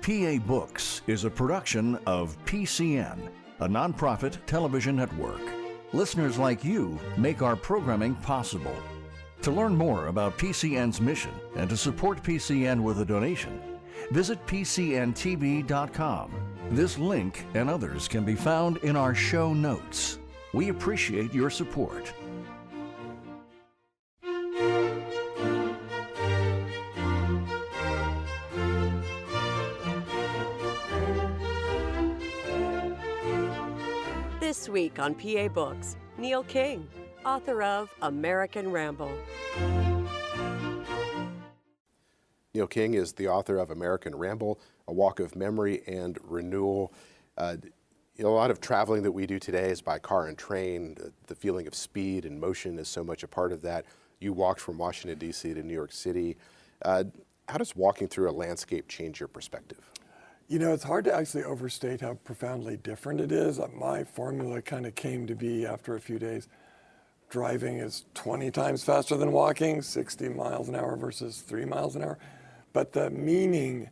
PA Books is a production of PCN, a nonprofit television network. Listeners like you make our programming possible. To learn more about PCN's mission and to support PCN with a donation, visit PCNTV.com. This link and others can be found in our show notes. We appreciate your support. This week on PA Books, Neil King, author of American Ramble. Neil King is the author of American Ramble, A Walk of Memory and Renewal. A lot of traveling that we do today is by car and train. The feeling of speed and motion is so much a part of that. You walked from Washington, D.C. to New York City. How does walking through a landscape change your perspective? You know, it's hard to actually overstate how profoundly different it is. My formula kind of came to be after a few days. Driving is 20 times faster than walking, 60 miles an hour versus 3 miles an hour. But the meaning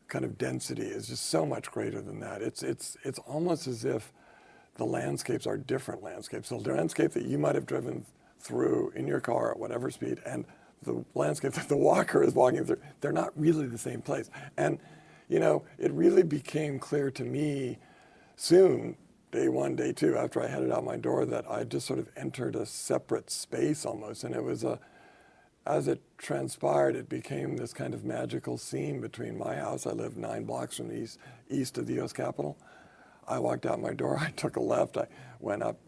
kind of density is just so much greater than that. It's almost as if the landscapes are different landscapes. So the landscape that you might have driven through in your car at whatever speed and the landscape that the walker is walking through, they're not really the same place. And you know, it really became clear to me soon, day one, day two, after I headed out my door, that I just sort of entered a separate space almost. And it was as it transpired, it became this kind of magical scene between my house. I lived 9 blocks from the east of the U.S. Capitol. I walked out my door, I took a left, I went up,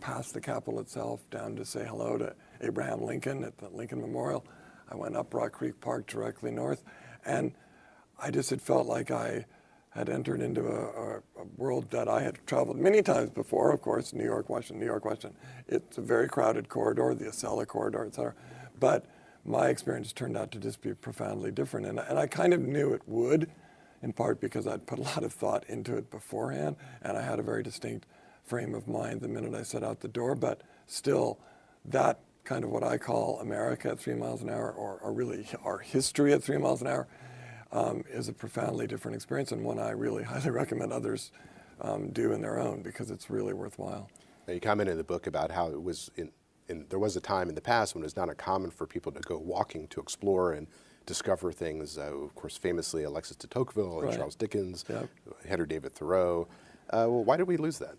past the Capitol itself, down to say hello to Abraham Lincoln at the Lincoln Memorial. I went up Rock Creek Park directly north. And I just had felt like I had entered into a world that I had traveled many times before, of course, New York, Washington. It's a very crowded corridor, the Acela corridor, et cetera. But my experience turned out to just be profoundly different. And I kind of knew it would, in part because I'd put a lot of thought into it beforehand, and I had a very distinct frame of mind the minute I set out the door. But still, that kind of what I call America at 3 miles an hour, or really our history at 3 miles an hour, is a profoundly different experience, and one I really highly recommend others do in their own, because it's really worthwhile. Now, you comment in the book about how it was there was a time in the past when it was not uncommon for people to go walking to explore and discover things. Of course, famously Alexis de Tocqueville and Right. Charles Dickens, Yep. Henry David Thoreau. Well, why did we lose that?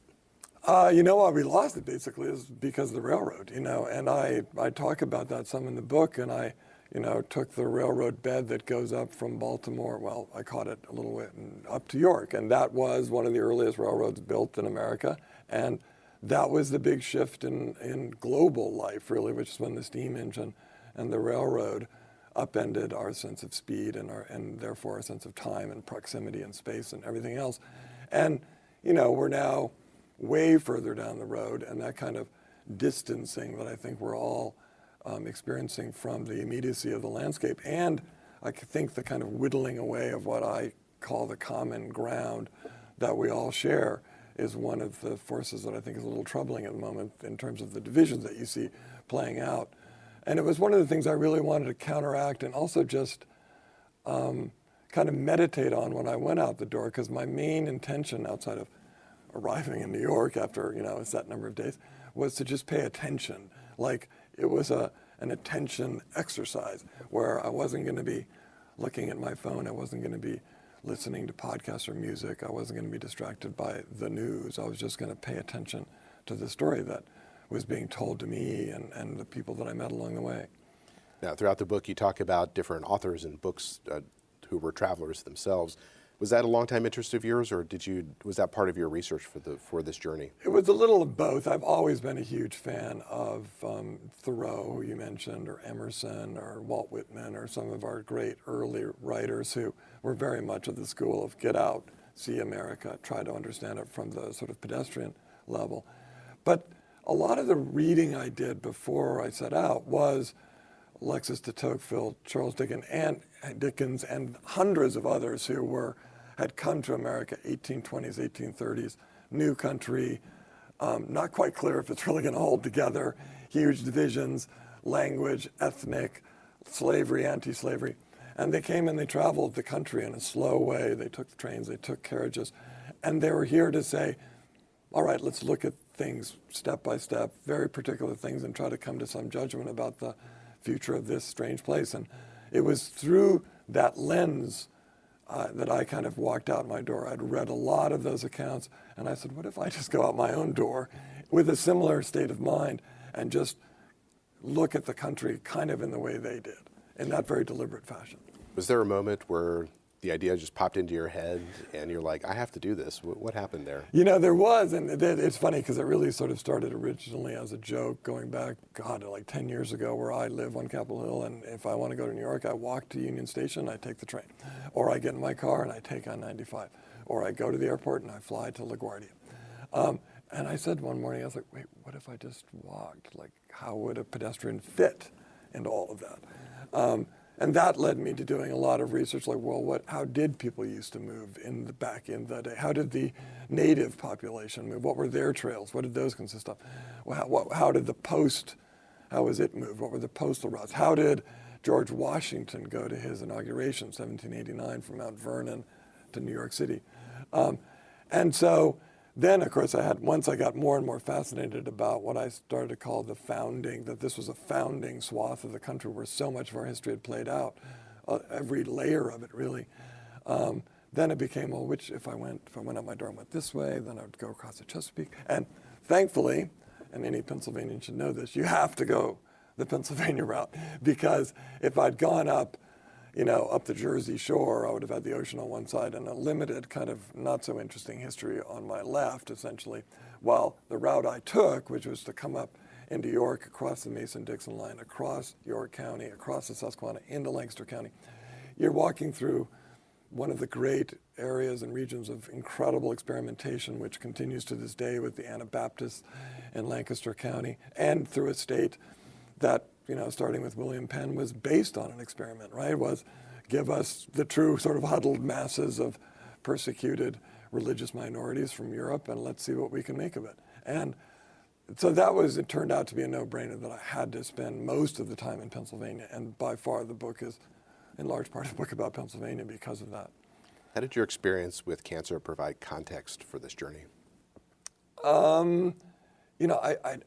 You know why we lost it, basically, is because of the railroad, and I talk about that some in the book, and I took the railroad bed that goes up from Baltimore, well, I caught it a little bit, up to York. And that was one of the earliest railroads built in America. And that was the big shift in global life, really, which is when the steam engine and the railroad upended our sense of speed and therefore our sense of time and proximity and space and everything else. And, we're now way further down the road, and that kind of distancing that I think we're all experiencing from the immediacy of the landscape, and I think the kind of whittling away of what I call the common ground that we all share is one of the forces that I think is a little troubling at the moment in terms of the divisions that you see playing out. And it was one of the things I really wanted to counteract and also just kind of meditate on when I went out the door, because my main intention outside of arriving in New York after a set number of days was to just pay attention. Like, it was an attention exercise where I wasn't going to be looking at my phone. I wasn't going to be listening to podcasts or music. I wasn't going to be distracted by the news. I was just going to pay attention to the story that was being told to me and the people that I met along the way. Now, throughout the book, you talk about different authors and books who were travelers themselves. Was that a long-time interest of yours, or was that part of your research for this journey? It was a little of both. I've always been a huge fan of Thoreau, who you mentioned, or Emerson, or Walt Whitman, or some of our great early writers who were very much of the school of get out, see America, try to understand it from the sort of pedestrian level. But a lot of the reading I did before I set out was Alexis de Tocqueville, Charles Dickens, and hundreds of others who had come to America 1820s, 1830s, new country, not quite clear if it's really going to hold together, huge divisions, language, ethnic, slavery, anti-slavery. And they came and they traveled the country in a slow way. They took the trains, they took carriages, and they were here to say, all right, let's look at things step by step, very particular things, and try to come to some judgment about the future of this strange place. And it was through that lens that I kind of walked out my door. I'd read a lot of those accounts, and I said, what if I just go out my own door with a similar state of mind and just look at the country kind of in the way they did, in that very deliberate fashion. Was there a moment where the idea just popped into your head and you're like, I have to do this? What happened there? You know, there was, and it's funny because it really sort of started originally as a joke going back, God, like 10 years ago, where I live on Capitol Hill, and if I want to go to New York, I walk to Union Station, I take the train. Or I get in my car and I take on 95. Or I go to the airport and I fly to LaGuardia. And I said one morning, I was like, wait, what if I just walked? Like, how would a pedestrian fit into all of that? And that led me to doing a lot of research, like, well, how did people used to move back in the day? How did the native population move? What were their trails? What did those consist of? Well, how did how was it moved? What were the postal routes? How did George Washington go to his inauguration, 1789, from Mount Vernon to New York City? And so then, of course, once I got more and more fascinated about what I started to call the founding, that this was a founding swath of the country where so much of our history had played out, every layer of it, really. Then it became, well, if I went out my door and went this way, then I would go across the Chesapeake. And thankfully, and any Pennsylvanian should know this, you have to go the Pennsylvania route, because if I'd gone up the Jersey Shore, I would have had the ocean on one side and a limited kind of not so interesting history on my left, essentially, while the route I took, which was to come up into York, across the Mason-Dixon line, across York County, across the Susquehanna, into Lancaster County, you're walking through one of the great areas and regions of incredible experimentation, which continues to this day with the Anabaptists in Lancaster County, and through a state that, starting with William Penn, was based on an experiment, right? Was give us the true sort of huddled masses of persecuted religious minorities from Europe, and let's see what we can make of it. And so it turned out to be a no-brainer that I had to spend most of the time in Pennsylvania, and by far the book is, in large part, a book about Pennsylvania because of that. How did your experience with cancer provide context for this journey?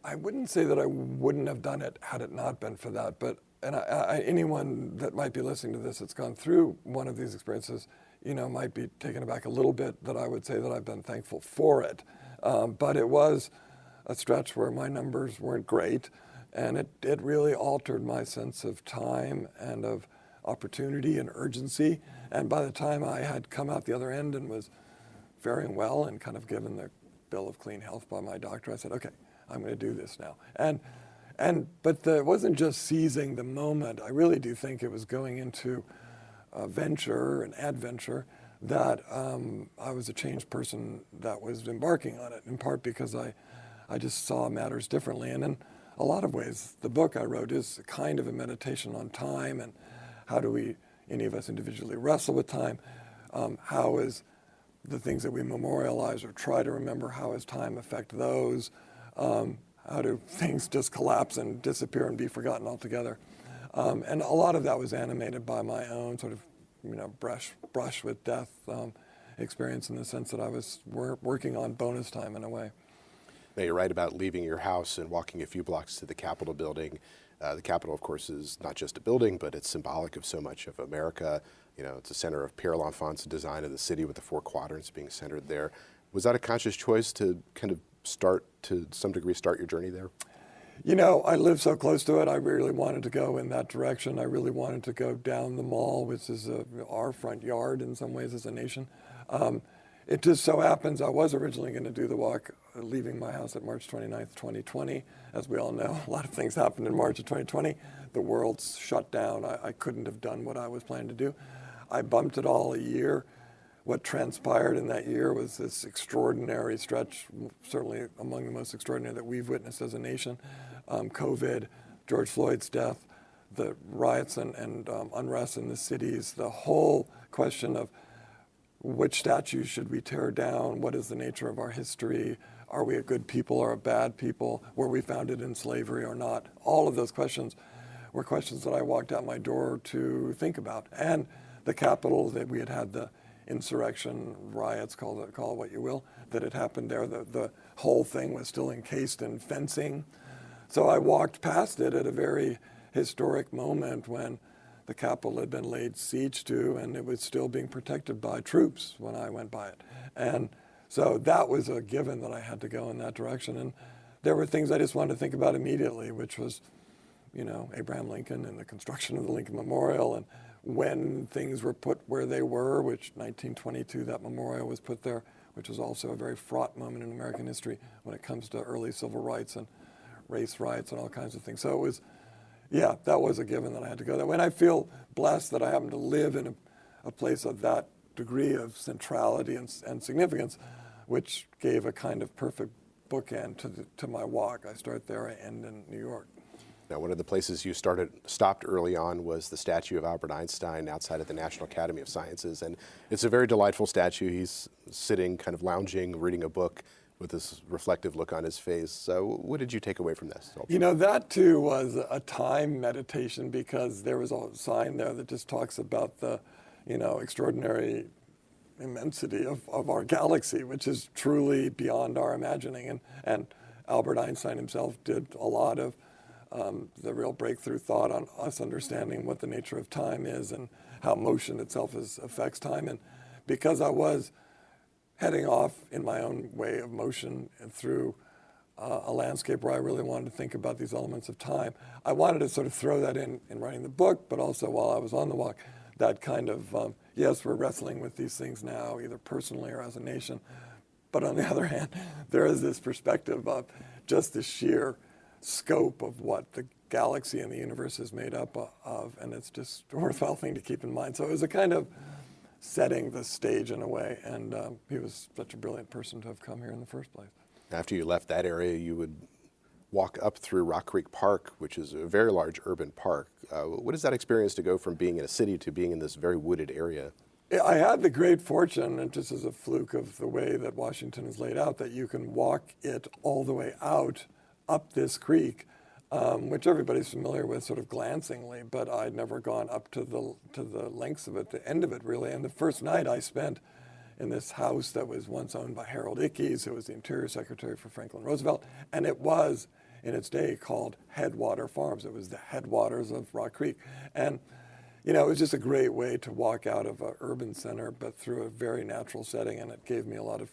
I wouldn't say that I wouldn't have done it had it not been for that. But anyone that might be listening to this that's gone through one of these experiences, might be taken aback a little bit that I would say that I've been thankful for it. But it was a stretch where my numbers weren't great, and it really altered my sense of time and of opportunity and urgency. And by the time I had come out the other end and was faring well and kind of given the bill of clean health by my doctor, I said, okay, I'm going to do this now. But it wasn't just seizing the moment. I really do think it was going into a venture, an adventure, that I was a changed person that was embarking on it, in part because I just saw matters differently. And in a lot of ways, the book I wrote is kind of a meditation on time and how do any of us individually wrestle with time? How is the things that we memorialize or try to remember, how does time affect those? How do things just collapse and disappear and be forgotten altogether? And a lot of that was animated by my own sort of, brush with death experience, in the sense that I was working on bonus time in a way. Now, you're right about leaving your house and walking a few blocks to the Capitol building. The Capitol, of course, is not just a building, but it's symbolic of so much of America. It's a center of Pierre L'Enfant's design of the city, with the four quadrants being centered there. Was that a conscious choice to kind of to some degree start your journey there? I live so close to it. I really wanted to go in that direction. I really wanted to go down the mall, which is our front yard in some ways as a nation. It just so happens I was originally going to do the walk leaving my house at March 29th, 2020. As we all know, a lot of things happened in March of 2020. The world's shut down. I couldn't have done what I was planning to do. I bumped it all a year. What transpired in that year was this extraordinary stretch, certainly among the most extraordinary that we've witnessed as a nation. COVID, George Floyd's death, the riots and unrest in the cities, the whole question of which statues should we tear down, what is the nature of our history, are we a good people or a bad people, were we founded in slavery or not? All of those questions were questions that I walked out my door to think about. And the Capitol, that we had had the insurrection riots, call it what you will, that had happened there. The whole thing was still encased in fencing. So I walked past it at a very historic moment when the Capitol had been laid siege to, and it was still being protected by troops when I went by it. And so that was a given that I had to go in that direction. And there were things I just wanted to think about immediately, which was, Abraham Lincoln and the construction of the Lincoln Memorial, and when things were put where they were, which 1922, that memorial was put there, which was also a very fraught moment in American history when it comes to early civil rights and race riots and all kinds of things. So it was, that was a given that I had to go that way. And I feel blessed that I happen to live in a place of that degree of centrality and significance, which gave a kind of perfect bookend to my walk. I start there, I end in New York. Now, one of the places you stopped early on was the statue of Albert Einstein outside of the National Academy of Sciences. And it's a very delightful statue. He's sitting, kind of lounging, reading a book with this reflective look on his face. So what did you take away from this? That too was a time meditation, because there was a sign there that just talks about the, extraordinary immensity of our galaxy, which is truly beyond our imagining. And Albert Einstein himself did a lot of the real breakthrough thought on us understanding what the nature of time is and how motion itself affects time. And because I was heading off in my own way of motion and through a landscape where I really wanted to think about these elements of time, I wanted to sort of throw that in writing the book, but also while I was on the walk, that kind of, yes, we're wrestling with these things now, either personally or as a nation, but on the other hand, there is this perspective of just the sheer scope of what the galaxy and the universe is made up of, and it's just a worthwhile thing to keep in mind. So it was a kind of setting the stage in a way, and he was such a brilliant person to have come here in the first place. After you left that area, you would walk up through Rock Creek Park, which is a very large urban park. What is that experience to go from being in a city to being in this very wooded area? I had the great fortune, and just as a fluke of the way that Washington is laid out, that you can walk it all the way out up this creek, which everybody's familiar with sort of glancingly, but I'd never gone up to the lengths of it, the end of it really. And the first night I spent in this house that was once owned by Harold Ickes, who was the Interior Secretary for Franklin Roosevelt, and it was in its day called Headwater Farms. It was the headwaters of Rock Creek. And it was just a great way to walk out of an urban center, but through a very natural setting, and it gave me a lot of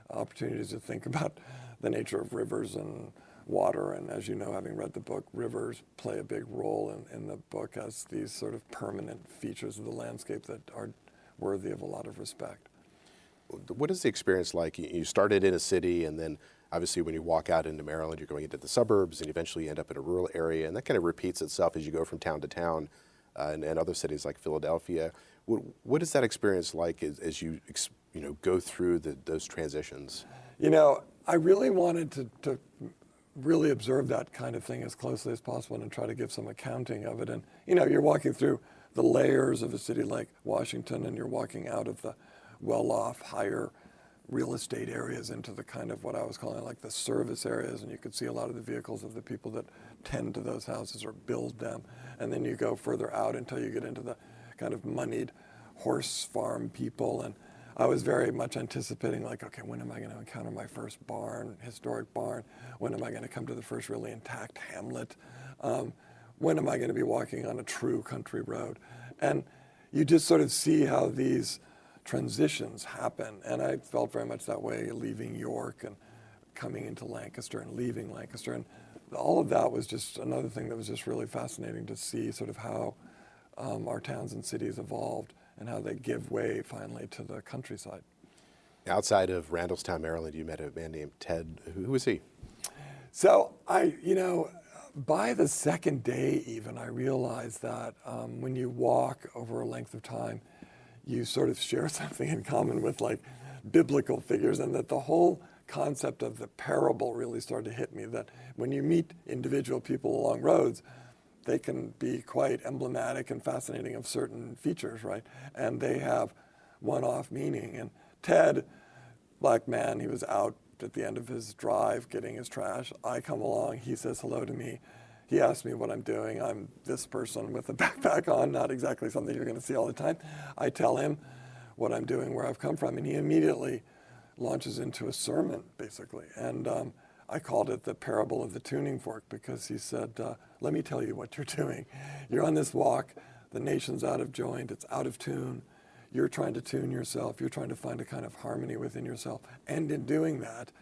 opportunities to think about the nature of rivers and water. And as you know, having read the book, rivers play a big role in the book as these sort of permanent features of the landscape that are worthy of a lot of respect. What is the experience like? You started in a city, and then obviously when you walk out into Maryland, you're going into the suburbs, and eventually you end up in a rural area, and that kind of repeats itself as you go from town to town, and other cities like Philadelphia. What is that experience like as you go through those transitions? I really wanted to really observe that kind of thing as closely as possible and try to give some accounting of it. And, you're walking through the layers of a city like Washington, and you're walking out of the well-off, higher real estate areas into the kind of what I was calling like the service areas, and you could see a lot of the vehicles of the people that tend to those houses or build them. And then you go further out until you get into the kind of moneyed horse farm people. And I was very much anticipating, like, okay, when am I going to encounter my first barn, historic barn? When am I going to come to the first really intact hamlet? When am I going to be walking on a true country road? And you just sort of see how these transitions happen. And I felt very much that way leaving York and coming into Lancaster and leaving Lancaster. And all of that was just another thing that was just really fascinating to see sort of how our towns and cities evolved and how they give way finally to the countryside. Outside of Randallstown, Maryland, you met a man named Ted. Who was he? So by the second day even, I realized that when you walk over a length of time, you sort of share something in common with like biblical figures, and that the whole concept of the parable really started to hit me, that when you meet individual people along roads, they can be quite emblematic and fascinating of certain features, right? And they have one-off meaning. And Ted, black man, he was out at the end of his drive getting his trash. I come along, he says hello to me. he asked me what I'm doing. I'm this person with a backpack on, not exactly something you're going to see all the time. I tell him what I'm doing, where I've come from, and he immediately launches into a sermon, basically. And I called it the parable of the tuning fork, because he said, let me tell you what you're doing. You're on this walk, the nation's out of joint, it's out of tune. You're trying to tune yourself, you're trying to find a kind of harmony within yourself. And in doing that,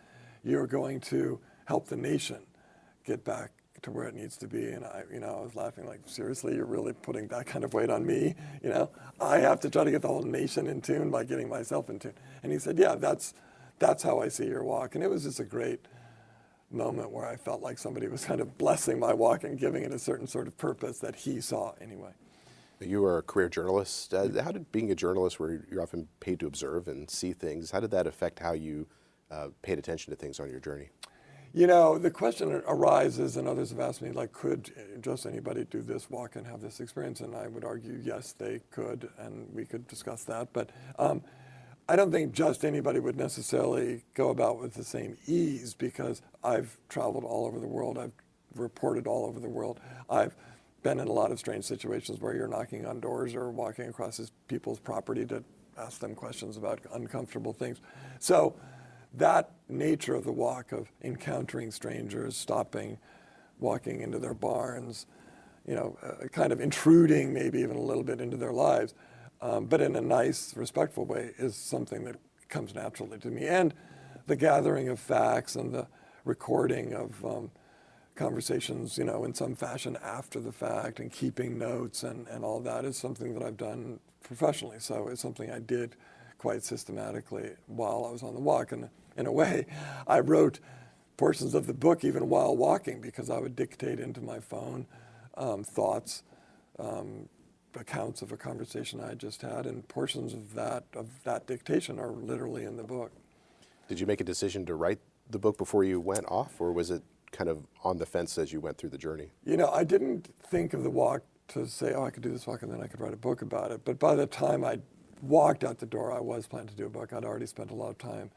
you're going to help the nation get back to where it needs to be. And I was laughing, like, seriously, you're really putting that kind of weight on me? I have to try to get the whole nation in tune by getting myself in tune. And he said, yeah, that's how I see your walk. And it was just a great moment where I felt like somebody was kind of blessing my walk and giving it a certain sort of purpose that he saw anyway. You were a career journalist. How did being a journalist, where you're often paid to observe and see things, how did that affect how you paid attention to things on your journey? The question arises, and others have asked me, like, could just anybody do this walk and have this experience? And I would argue, yes, they could, and we could discuss that. But I don't think just anybody would necessarily go about with the same ease, because I've traveled all over the world. I've reported all over the world. I've been in a lot of strange situations where you're knocking on doors or walking across people's property to ask them questions about uncomfortable things. So that nature of the walk, of encountering strangers, stopping, walking into their barns, kind of intruding maybe even a little bit into their lives, but in a nice, respectful way, is something that comes naturally to me. And the gathering of facts and the recording of conversations, in some fashion after the fact, and keeping notes and all that is something that I've done professionally. So it's something I did quite systematically while I was on the walk. And in a way, I wrote portions of the book even while walking, because I would dictate into my phone thoughts, accounts of a conversation I had just had, and portions of that dictation are literally in the book. Did you make a decision to write the book before you went off, or was it kind of on the fence as you went through the journey? I didn't think of the walk to say, I could do this walk and then I could write a book about it. But by the time I walked out the door, I was planning to do a book. I'd already spent a lot of time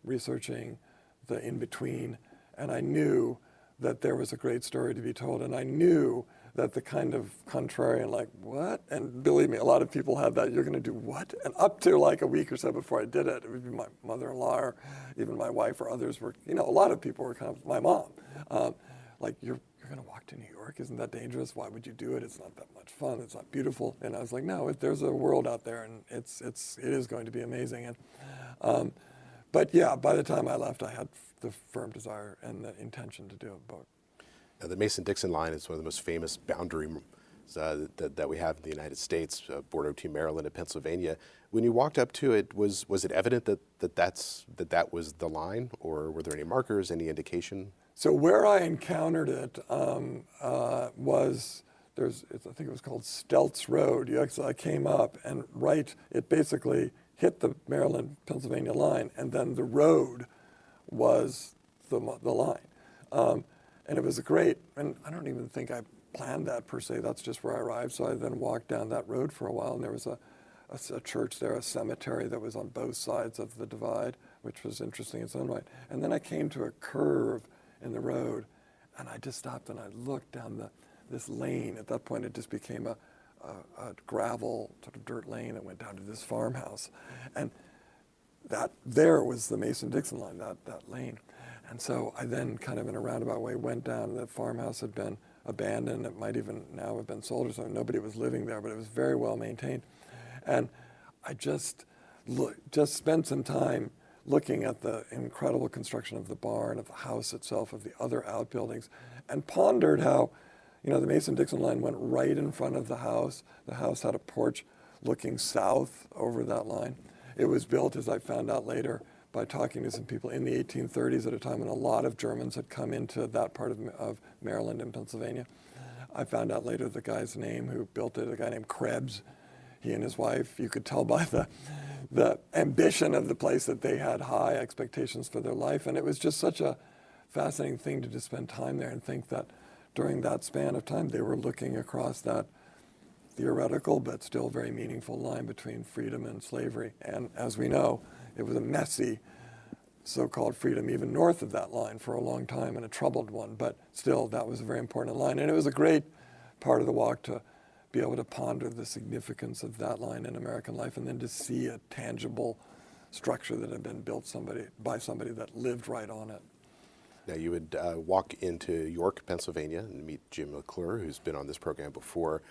researching the in-between, and I knew that there was a great story to be told, and I knew that the kind of contrarian, like, what? And believe me, a lot of people had that, you're going to do what? And up to like a week or so before I did it, it would be my mother-in-law or even my wife or others were, a lot of people were kind of, my mom, like, you're going to walk to New York? Isn't that dangerous? Why would you do it? It's not that much fun. It's not beautiful. And I was like, no, there's a world out there, and it is going to be amazing. And but yeah, by the time I left, I had the firm desire and the intention to do a book. Now, the Mason-Dixon line is one of the most famous boundaries that we have in the United States, border between Maryland and Pennsylvania. When you walked up to it, was it evident that was the line, or were there any markers, any indication? So where I encountered it was, I think it was called Stelz Road. I came up and it basically hit the Maryland-Pennsylvania line, and then the road was the line. And it was and I don't even think I planned that per se, that's just where I arrived. So I then walked down that road for a while, and there was a church there, a cemetery that was on both sides of the divide, which was interesting in its own right. And then I came to a curve in the road, and I just stopped and I looked down this lane. At that point, it just became a gravel sort of dirt lane that went down to this farmhouse. And that there was the Mason-Dixon line, that lane. And so I then kind of in a roundabout way went down, and that farmhouse had been abandoned. It might even now have been sold or something. Nobody was living there, but it was very well maintained. And I just spent some time looking at the incredible construction of the barn, of the house itself, of the other outbuildings, and pondered how, the Mason-Dixon line went right in front of the house. The house had a porch looking south over that line. It was built, as I found out later, by talking to some people in the 1830s at a time when a lot of Germans had come into that part of Maryland and Pennsylvania. I found out later the guy's name who built it, a guy named Krebs. He and his wife, you could tell by the ambition of the place that they had high expectations for their life. And it was just such a fascinating thing to just spend time there and think that during that span of time, they were looking across that theoretical but still very meaningful line between freedom and slavery. And as we know, it was a messy so-called freedom even north of that line for a long time, and a troubled one, but still that was a very important line. And it was a great part of the walk to be able to ponder the significance of that line in American life, and then to see a tangible structure that had been built by somebody that lived right on it. Now, you would walk into York, Pennsylvania, and meet Jim McClure, who's been on this program before.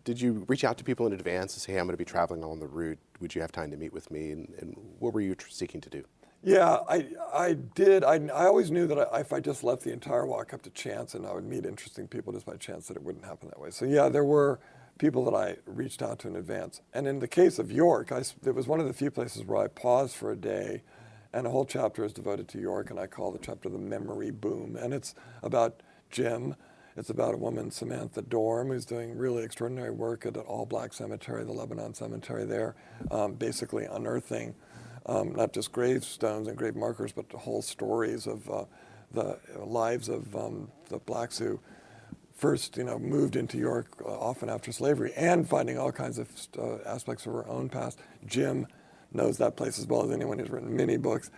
Did you reach out to people in advance and say, hey, I'm going to be traveling on the route. Would you have time to meet with me? And what were you seeking to do? Yeah, I did. I always knew that if I just left the entire walk up to chance and I would meet interesting people just by chance, that it wouldn't happen that way. So yeah, there were people that I reached out to in advance. And in the case of York, it was one of the few places where I paused for a day, and a whole chapter is devoted to York, and I call the chapter The Memory Boom. And it's about Jim. It's about a woman, Samantha Dorm, who's doing really extraordinary work at an all-black cemetery, the Lebanon Cemetery there, basically unearthing not just gravestones and grave markers, but the whole stories of the lives of the blacks who first, moved into York often after slavery, and finding all kinds of aspects of her own past. Jim knows that place as well as anyone who's written many books.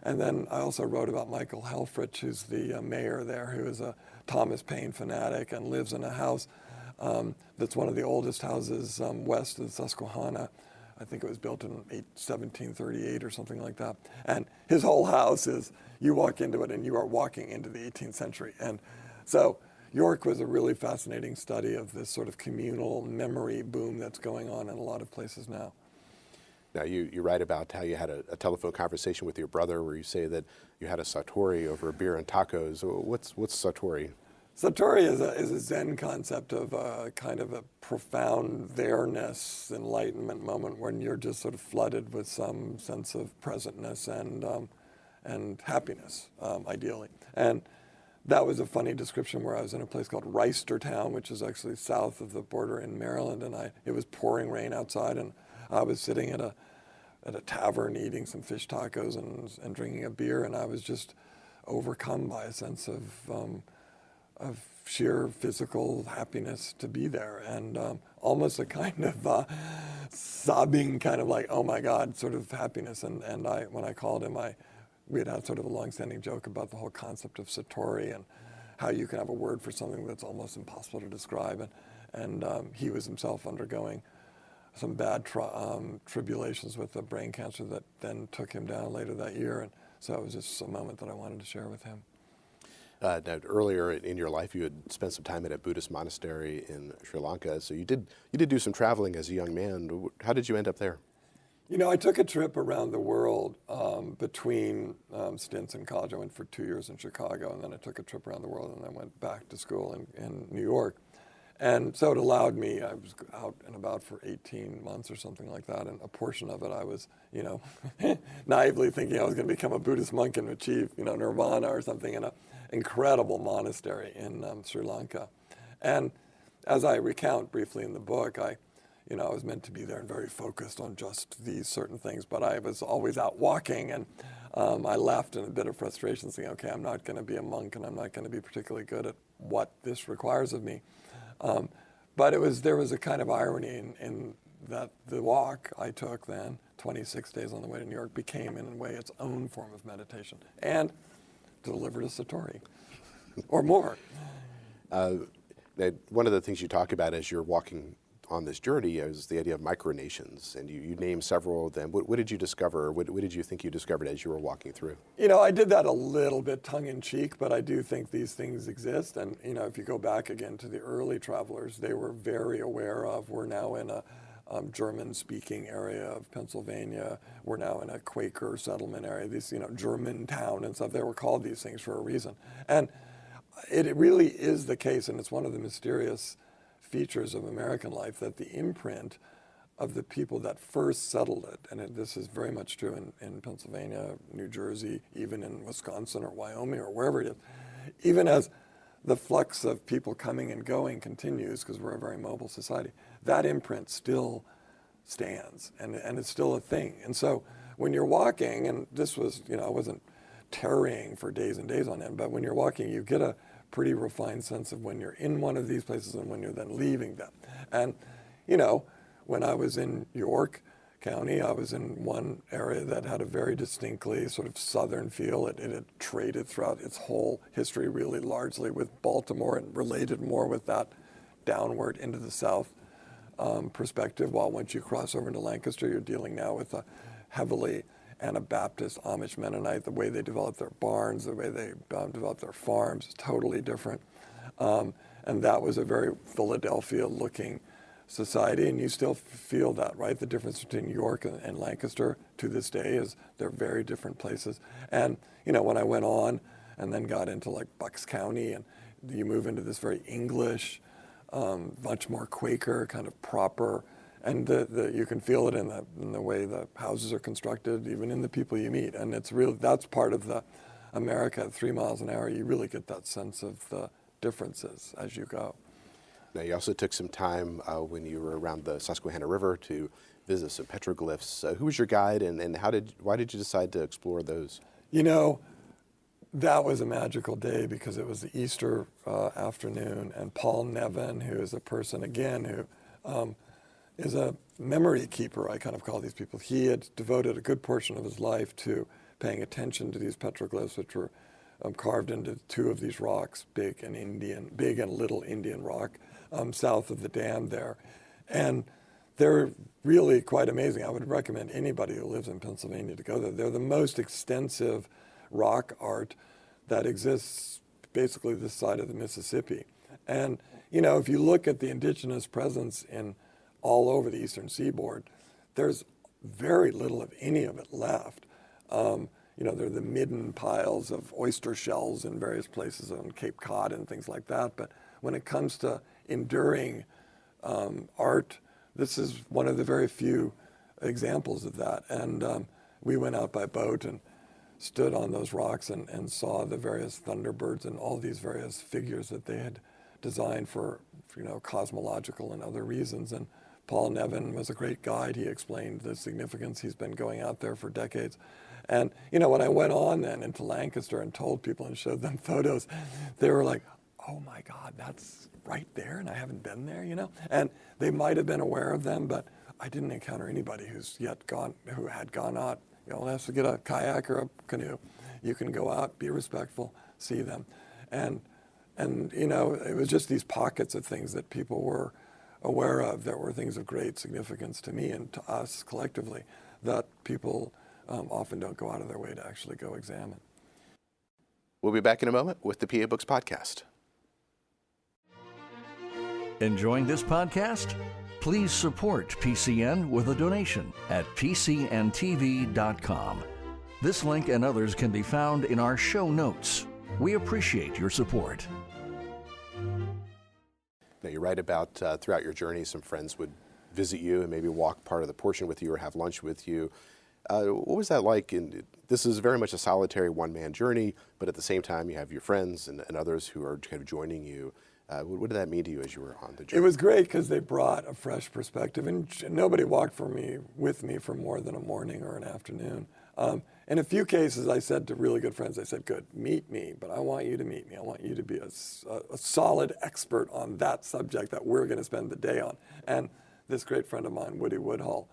And then I also wrote about Michael Helfrich, who's the mayor there, who is a Thomas Paine fanatic and lives in a house that's one of the oldest houses west of Susquehanna. I think it was built in 1738 or something like that. And his whole house is, you walk into it and you are walking into the 18th century. And so York was a really fascinating study of this sort of communal memory boom that's going on in a lot of places now. Now, you write about how you had a telephone conversation with your brother where you say that you had a satori over beer and tacos. What's satori? Satori is a Zen concept of kind of a profound there-ness, enlightenment moment when you're just sort of flooded with some sense of presentness and happiness, ideally. And that was a funny description where I was in a place called Reisterstown, which is actually south of the border in Maryland, and it was pouring rain outside, and I was sitting at a tavern eating some fish tacos and drinking a beer, and I was just overcome by a sense of sheer physical happiness to be there, and almost a kind of sobbing kind of like, oh my God, sort of happiness. And when I called him, we had sort of a long-standing joke about the whole concept of satori and how you can have a word for something that's almost impossible to describe. And he was himself undergoing some bad tribulations with the brain cancer that then took him down later that year. And so it was just a moment that I wanted to share with him. Now, earlier in your life, you had spent some time at a Buddhist monastery in Sri Lanka. So you did do some traveling as a young man. How did you end up there? I took a trip around the world between stints in college. I went for 2 years in Chicago, and then I took a trip around the world, and I went back to school in New York. And so it allowed me, I was out and about for 18 months or something like that, and a portion of it I was, naively thinking I was going to become a Buddhist monk and achieve, nirvana or something in an incredible monastery in Sri Lanka. And as I recount briefly in the book, I was meant to be there and very focused on just these certain things, but I was always out walking, and I left in a bit of frustration, saying, okay, I'm not going to be a monk, and I'm not going to be particularly good at what this requires of me. But there was a kind of irony in that the walk I took then, 26 days on the way to New York, became in a way its own form of meditation and delivered a satori, or more. One of the things you talk about as you're walking on this journey is the idea of micronations, and you name several of them. What did you discover? What did you think you discovered as you were walking through? I did that a little bit tongue-in-cheek, but I do think these things exist. And, if you go back again to the early travelers, they were very aware of, we're now in a German-speaking area of Pennsylvania. We're now in a Quaker settlement area, these, German town and stuff. They were called these things for a reason. And it really is the case, and it's one of the mysterious features of American life, that the imprint of the people that first settled it, and this is very much true in Pennsylvania, New Jersey, even in Wisconsin or Wyoming or wherever it is, even as the flux of people coming and going continues, because we're a very mobile society, that imprint still stands, and it's still a thing. And so when you're walking, and this was, I wasn't tarrying for days and days on end, but when you're walking, you get a pretty refined sense of when you're in one of these places and when you're then leaving them. And, when I was in York, County. I was in one area that had a very distinctly sort of southern feel. It had traded throughout its whole history really largely with Baltimore and related more with that downward into the south perspective, while once you cross over into Lancaster, you're dealing now with a heavily Anabaptist, Amish Mennonite. The way they develop their barns, the way they develop their farms is totally different. And that was a very Philadelphia-looking society, and you still feel that, right? The difference between York and Lancaster to this day is they're very different places. And, when I went on and then got into like Bucks County, and you move into this very English, much more Quaker, kind of proper, and you can feel it in the way the houses are constructed, even in the people you meet. And that's part of the America at 3 miles an hour. You really get that sense of the differences as you go. Now, you also took some time when you were around the Susquehanna River to visit some petroglyphs. Who was your guide, and why did you decide to explore those? That was a magical day because it was the Easter afternoon, and Paul Nevin, who is a person, again, who is a memory keeper, I kind of call these people. He had devoted a good portion of his life to paying attention to these petroglyphs, which were carved into two of these rocks, big and little Indian rock, south of the dam there. And they're really quite amazing. I would recommend anybody who lives in Pennsylvania to go there. They're the most extensive rock art that exists basically this side of the Mississippi. And, if you look at the indigenous presence in all over the eastern seaboard, there's very little of any of it left. There are the midden piles of oyster shells in various places on Cape Cod and things like that. But when it comes to enduring art, this is one of the very few examples of that. And we went out by boat and stood on those rocks and saw the various thunderbirds and all these various figures that they had designed for cosmological and other reasons. And Paul Nevin was a great guide. He explained the significance. He's been going out there for decades. And, when I went on then into Lancaster and told people and showed them photos, they were like, oh my God, that's right there, and I haven't been there, And they might have been aware of them, but I didn't encounter anybody who had gone out. Unless you get a kayak or a canoe, you can go out, be respectful, see them. And it was just these pockets of things that people were aware of that were things of great significance to me and to us collectively that people often don't go out of their way to actually go examine. We'll be back in a moment with the PA Books Podcast. Enjoying this podcast? Please support PCN with a donation at pcntv.com. This link and others can be found in our show notes. We appreciate your support. Now, you write about throughout your journey, some friends would visit you and maybe walk part of the portion with you or have lunch with you. What was that like? And this is very much a solitary one-man journey, but at the same time, you have your friends and others who are kind of joining you. What did that mean to you as you were on the journey? It was great because they brought a fresh perspective, and nobody walked with me for more than a morning or an afternoon. In a few cases, I said to really good friends, I said, good, meet me, but I want you to meet me. I want you to be a solid expert on that subject that we're going to spend the day on. And this great friend of mine, Woody Woodhull,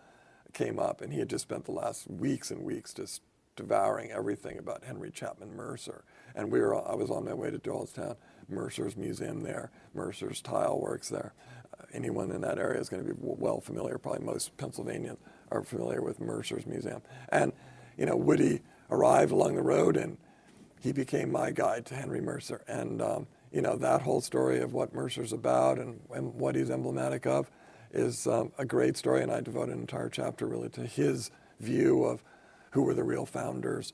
came up, and he had just spent the last weeks and weeks just devouring everything about Henry Chapman Mercer. And I was on my way to Doylestown, Mercer's museum there, Mercer's tile works there. Anyone in that area is going to be well familiar. Probably most Pennsylvanians are familiar with Mercer's museum. And, Woody arrived along the road, and he became my guide to Henry Mercer. And, that whole story of what Mercer's about and what he's emblematic of is a great story, and I devote an entire chapter really to his view of who were the real founders.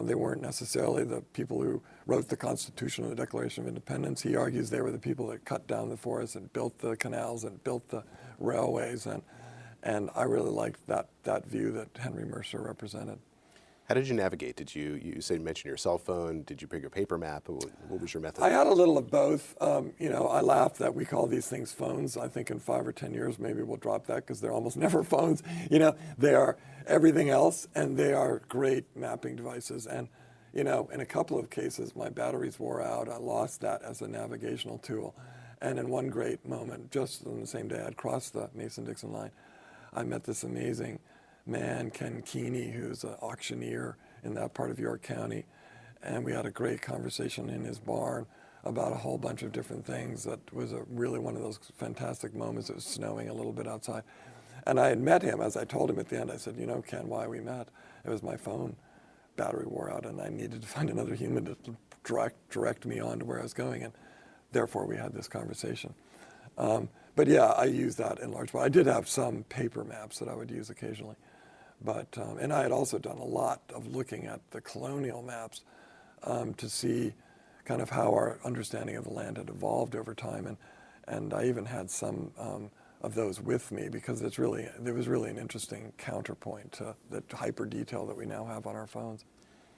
They weren't necessarily the people who wrote the Constitution or the Declaration of Independence. He argues they were the people that cut down the forests and built the canals and built the railways, and I really liked that view that Henry Mercer represented. How did you navigate? Did you mention your cell phone? Did you bring a paper map? What was your method? I had a little of both. I laugh that we call these things phones. I think in 5 or 10 years, maybe we'll drop that because they're almost never phones. They are everything else, and they are great mapping devices. And, in a couple of cases, my batteries wore out. I lost that as a navigational tool. And in one great moment, just on the same day I'd crossed the Mason-Dixon line, I met this amazing man, Ken Keeney, who's an auctioneer in that part of York County. And we had a great conversation in his barn about a whole bunch of different things. That was really one of those fantastic moments. It was snowing a little bit outside. And I had met him, as I told him at the end, I said, you know, Ken, why we met? It was my phone battery wore out and I needed to find another human to direct me on to where I was going. And therefore we had this conversation. But yeah, I use that in large part. I did have some paper maps that I would use occasionally. But, and I had also done a lot of looking at the colonial maps to see kind of how our understanding of the land had evolved over time. And I even had some of those with me because there was really an interesting counterpoint to the hyper detail that we now have on our phones.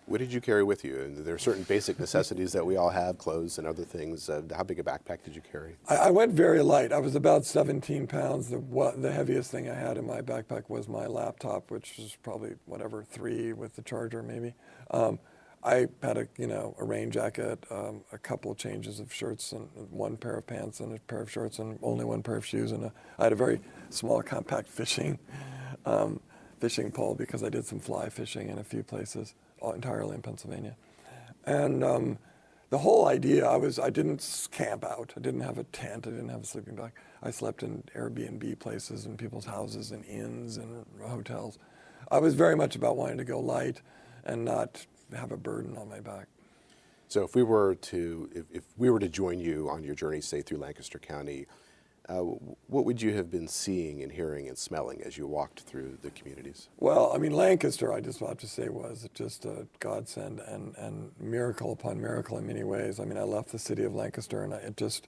What did you carry with you? And there are certain basic necessities that we all have, clothes and other things. How big a backpack did you carry? I went very light. I was about 17 pounds. The heaviest thing I had in my backpack was my laptop, which was probably, 3 with the charger maybe. I had a rain jacket, a couple of changes of shirts, and one pair of pants and a pair of shorts, and only one pair of shoes. And I had a very small, compact fishing pole because I did some fly fishing in a few places, entirely in Pennsylvania. And the whole idea, I didn't camp out. I didn't have a tent. I didn't have a sleeping bag. I slept in Airbnb places and people's houses and inns and hotels. I was very much about wanting to go light and not have a burden on my back. So if we were to join you on your journey, say through Lancaster County, what would you have been seeing and hearing and smelling as you walked through the communities? Well, I mean, Lancaster, I just have to say, was just a godsend and miracle upon miracle in many ways. I mean, I left the city of Lancaster and it just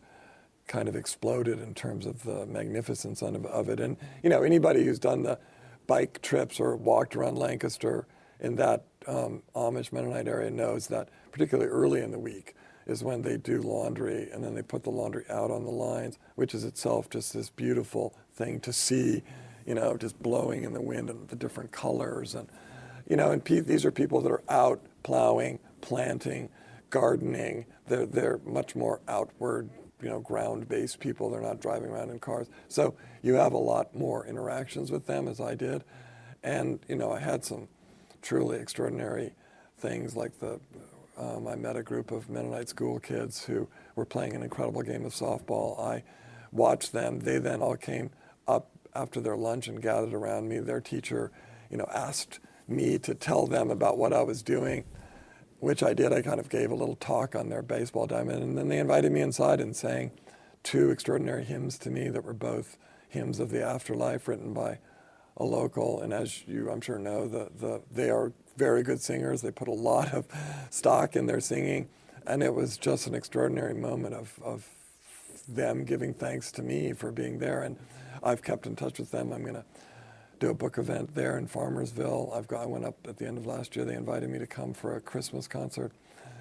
kind of exploded in terms of the magnificence of it. And, anybody who's done the bike trips or walked around Lancaster in that Amish Mennonite area knows that particularly early in the week is when they do laundry and then they put the laundry out on the lines, which is itself just this beautiful thing to see, just blowing in the wind and the different colors. And, and these are people that are out plowing, planting, gardening. They're much more outward, ground-based people. They're not driving around in cars. So you have a lot more interactions with them, as I did. And, I had some truly extraordinary things like I met a group of Mennonite school kids who were playing an incredible game of softball. I watched them. They then all came up after their lunch and gathered around me. Their teacher, asked me to tell them about what I was doing, which I did. I kind of gave a little talk on their baseball diamond, and then they invited me inside and sang 2 extraordinary hymns to me that were both hymns of the afterlife written by a local, and as you, I'm sure, know, they are very good singers. They put a lot of stock in their singing, and it was just an extraordinary moment of them giving thanks to me for being there. And I've kept in touch with them. I'm going to do a book event there in Farmersville. I went up at the end of last year. They invited me to come for a Christmas concert,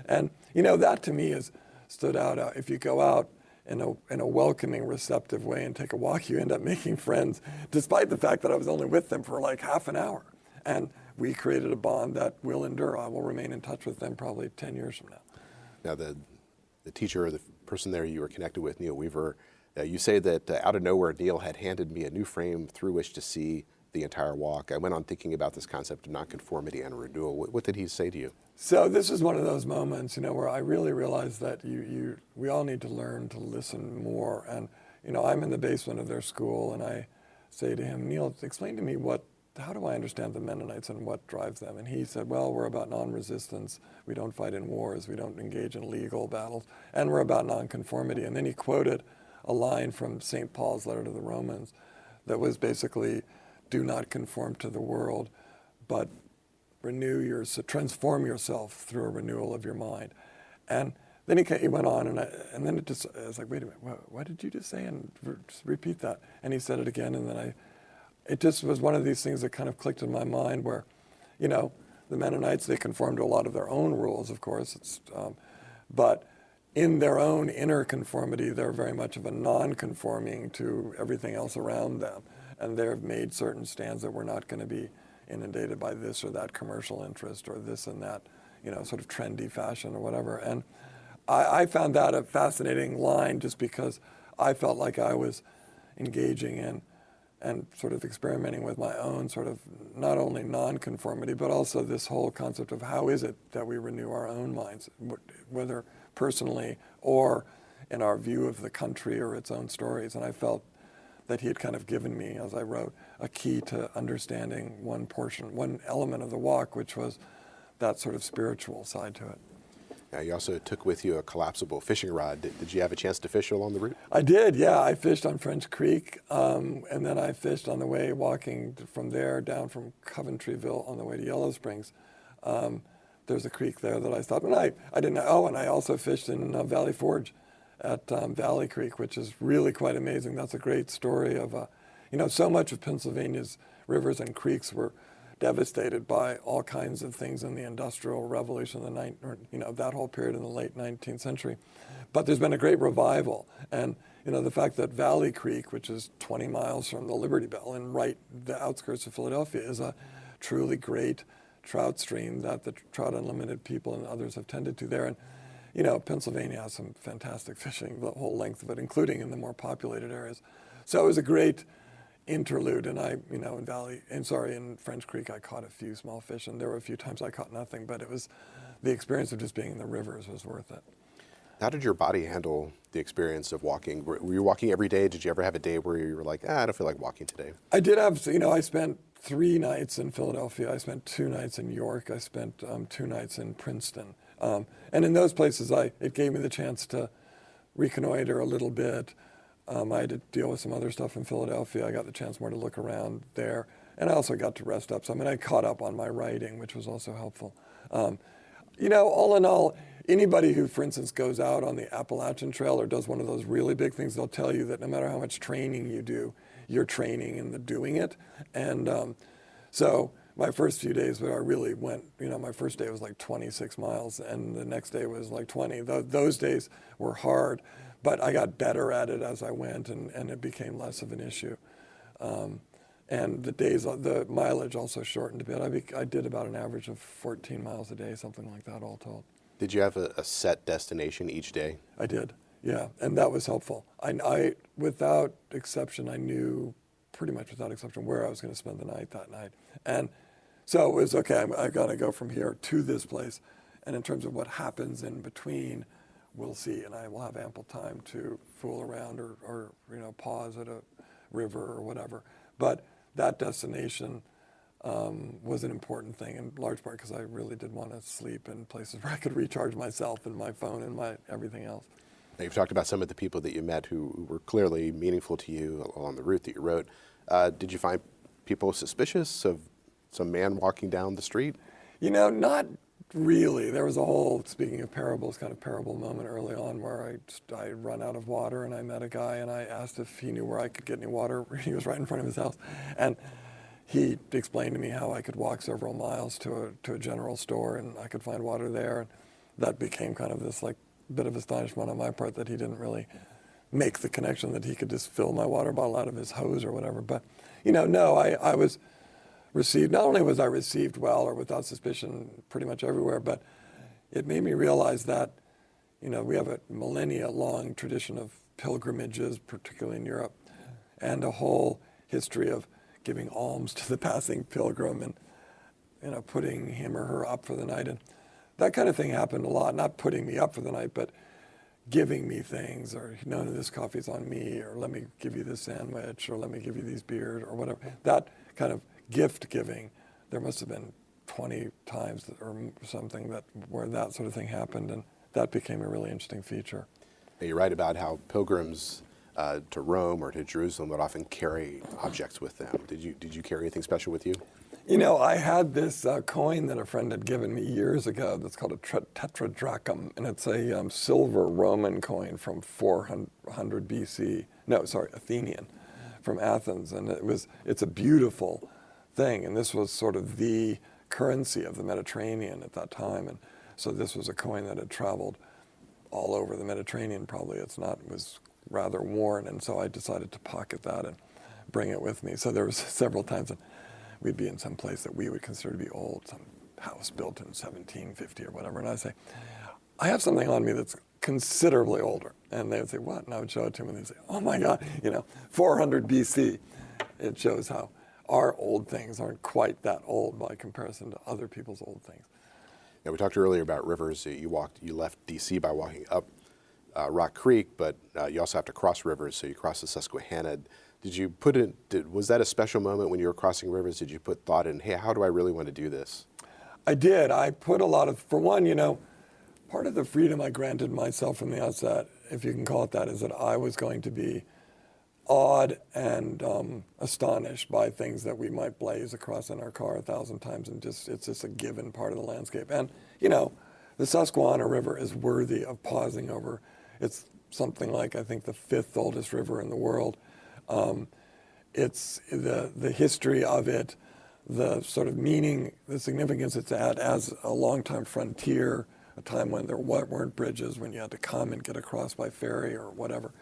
and that to me has stood out. If you go out in a welcoming, receptive way and take a walk, you end up making friends, despite the fact that I was only with them for like half an hour. And we created a bond that will endure. I will remain in touch with them probably 10 years from now. Now, the teacher or the person there you were connected with, Neil Weaver, you say that out of nowhere, Neil had handed me a new frame through which to see the entire walk. I went on thinking about this concept of nonconformity and renewal. What did he say to you? So this is one of those moments, where I really realized that we all need to learn to listen more. And, I'm in the basement of their school, and I say to him, Neil, explain to me how do I understand the Mennonites and what drives them? And he said, well, we're about non-resistance. We don't fight in wars. We don't engage in legal battles. And we're about nonconformity. And then he quoted a line from St. Paul's letter to the Romans that was basically, do not conform to the world, but transform yourself through a renewal of your mind. And then he went on, and then I was like, wait a minute, what did you just say? And just repeat that. And he said it again, and then it just was one of these things that kind of clicked in my mind where, the Mennonites, they conform to a lot of their own rules, of course, but in their own inner conformity, they're very much of a non-conforming to everything else around them. And they've made certain stands that we're not going to be inundated by this or that commercial interest or this and that, sort of trendy fashion or whatever. And I found that a fascinating line just because I felt like I was engaging in and sort of experimenting with my own sort of not only nonconformity, but also this whole concept of how is it that we renew our own minds, whether personally or in our view of the country or its own stories. And I felt that he had kind of given me, as I wrote, a key to understanding one element of the walk, which was that sort of spiritual side to it. You also took with you a collapsible fishing rod. Did you have a chance to fish along the route? I did, yeah. I fished on French Creek, and then I fished on the way walking from there down from Coventryville on the way to Yellow Springs. There's a creek there that I stopped, and I didn't know. Oh, and I also fished in Valley Forge at Valley Creek, which is really quite amazing. That's a great story of, so much of Pennsylvania's rivers and creeks were devastated by all kinds of things in the Industrial Revolution, that whole period in the late 19th century. But there's been a great revival. And, the fact that Valley Creek, which is 20 miles from the Liberty Bell and right the outskirts of Philadelphia, is a truly great trout stream that the Trout Unlimited people and others have tended to there. And, Pennsylvania has some fantastic fishing, the whole length of it, including in the more populated areas. So it was a great interlude, and in French Creek, I caught a few small fish, and there were a few times I caught nothing, but it was the experience of just being in the rivers was worth it. How did your body handle the experience of walking? Were you walking every day? Did you ever have a day where you were like, I don't feel like walking today? I did have, I spent 3 nights in Philadelphia. I spent 2 nights in York. I spent 2 nights in Princeton. And in those places, it gave me the chance to reconnoiter a little bit. I had to deal with some other stuff in Philadelphia. I got the chance more to look around there. And I also got to rest up. So, I caught up on my writing, which was also helpful. All in all, anybody who, for instance, goes out on the Appalachian Trail or does one of those really big things, they'll tell you that no matter how much training you do, you're training in the doing it. And so my first few days where I really went, my first day was like 26 miles, and the next day was like 20. Those days were hard. But I got better at it as I went, and it became less of an issue. And the mileage also shortened a bit. I did about an average of 14 miles a day, something like that, all told. Did you have a set destination each day? I did, yeah, and that was helpful. I without exception, I knew pretty much without exception where I was going to spend the night that night. And so it was, okay, I got to go from here to this place. And in terms of what happens in between, we'll see, and I will have ample time to fool around or pause at a river or whatever. But that destination was an important thing, in large part because I really did want to sleep in places where I could recharge myself and my phone and my everything else. Now, you've talked about some of the people that you met who were clearly meaningful to you along the route that you wrote. Did you find people suspicious of some man walking down the street? Not really. There was a whole, speaking of parables, kind of parable moment early on where I run out of water, and I met a guy, and I asked if he knew where I could get any water. He was right in front of his house. And he explained to me how I could walk several miles to a general store, and I could find water there. And that became kind of this bit of astonishment on my part that he didn't really make the connection that he could just fill my water bottle out of his hose or whatever. But, I was received, not only was I received well or without suspicion pretty much everywhere, but it made me realize that, we have a millennia-long tradition of pilgrimages, particularly in Europe, and a whole history of giving alms to the passing pilgrim and, putting him or her up for the night. And that kind of thing happened a lot, not putting me up for the night, but giving me things, or no, this coffee's on me, or let me give you this sandwich, or let me give you these beers, or whatever. That kind of gift giving, there must have been 20 times or something where that sort of thing happened, and that became a really interesting feature. Now, you write about how pilgrims to Rome or to Jerusalem would often carry objects with them. Did you carry anything special with you? I had this coin that a friend had given me years ago that's called a tetradrachm, and it's a silver Roman coin from 400 BC. No, sorry, Athenian, from Athens, and it's a beautiful thing, and this was sort of the currency of the Mediterranean at that time, and so this was a coin that had traveled all over the Mediterranean. Probably it was rather worn, and so I decided to pocket that and bring it with me. So there was several times that we'd be in some place that we would consider to be old, some house built in 1750 or whatever, and I'd say, I have something on me that's considerably older. And they would say, what? And I would show it to them, and they'd say, oh my God, 400 BC. it shows how our old things aren't quite that old by comparison to other people's old things. Now, we talked earlier about rivers. You left D.C. by walking up Rock Creek, but you also have to cross rivers, so you cross the Susquehanna. Was that a special moment when you were crossing rivers? Did you put thought in, hey, how do I really want to do this? I did. I put a lot of, for one, part of the freedom I granted myself from the outset, if you can call it that, is that I was going to be awed and astonished by things that we might blaze across in our car 1,000 times, and it's just a given part of the landscape. And the Susquehanna River is worthy of pausing over. It's something like, I think, the 5th oldest river in the world. It's the history of it, the sort of meaning, the significance it's had as a long-time frontier, a time when there weren't bridges, when you had to come and get across by ferry or whatever,